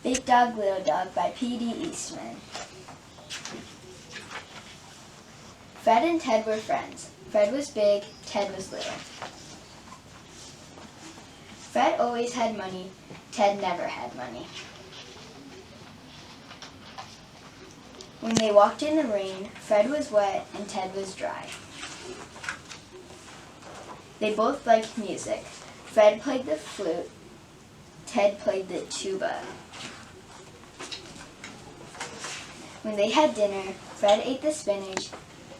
Big Dog, Little Dog by P.D. Eastman. Fred and Ted were friends. Fred was big, Ted was little. Fred always had money, Ted never had money. When they walked in the rain, Fred was wet and Ted was dry. They both liked music. Fred played the flute, Ted played the tuba. When they had dinner, Fred ate the spinach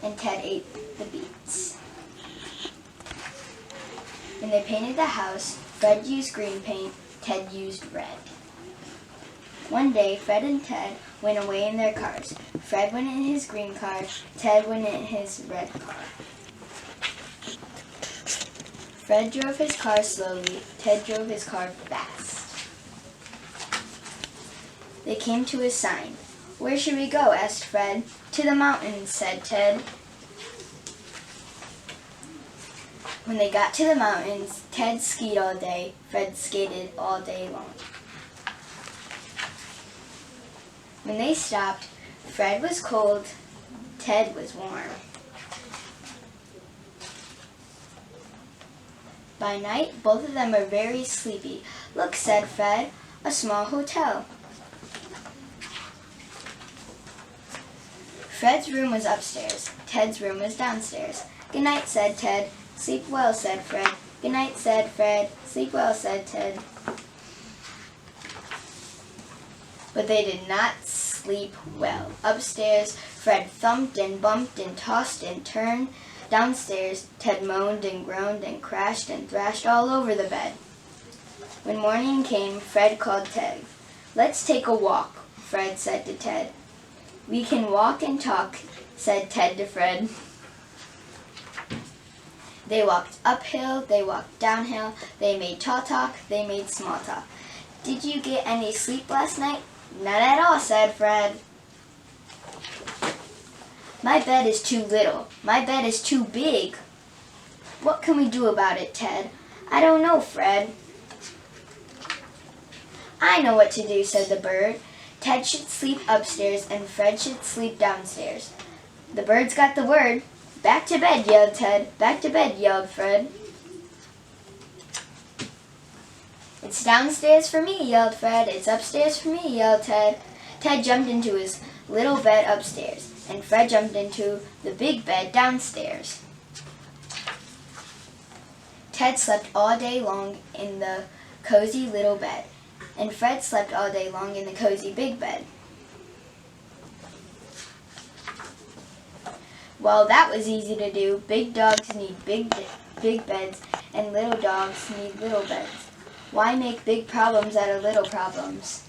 and Ted ate the beets. When they painted the house, Fred used green paint, Ted used red. One day, Fred and Ted went away in their cars. Fred went in his green car, Ted went in his red car. Fred drove his car slowly, Ted drove his car fast. They came to a sign. "Where should we go?" asked Fred. "To the mountains," said Ted. When they got to the mountains, Ted skied all day, Fred skated all day long. When they stopped, Fred was cold, Ted was warm. By night, both of them were very sleepy. "Look," said Fred, "a small hotel." Fred's room was upstairs. Ted's room was downstairs. "Good night," said Ted. "Sleep well," said Fred. "Good night," said Fred. "Sleep well," said Ted. But they did not sleep well. Upstairs, Fred thumped and bumped and tossed and turned. Downstairs, Ted moaned and groaned and crashed and thrashed all over the bed. When morning came, Fred called Ted. "Let's take a walk," Fred said to Ted. "We can walk and talk," said Ted to Fred. They walked uphill, they walked downhill, they made tall talk, they made small talk. "Did you get any sleep last night?" "None at all," said Fred. "My bed is too little. My bed is too big." "What can we do about it, Ted?" "I don't know, Fred." "I know what to do," said the bird. "Ted should sleep upstairs and Fred should sleep downstairs." The birds got the word. "Back to bed," yelled Ted. "Back to bed," yelled Fred. "It's downstairs for me," yelled Fred. "It's upstairs for me," yelled Ted. Ted jumped into his little bed upstairs, and Fred jumped into the big bed downstairs. Ted slept all day long in the cozy little bed, and Fred slept all day long in the cozy big bed. Well, that was easy to do. Big dogs need big beds, and little dogs need little beds. Why make big problems out of little problems?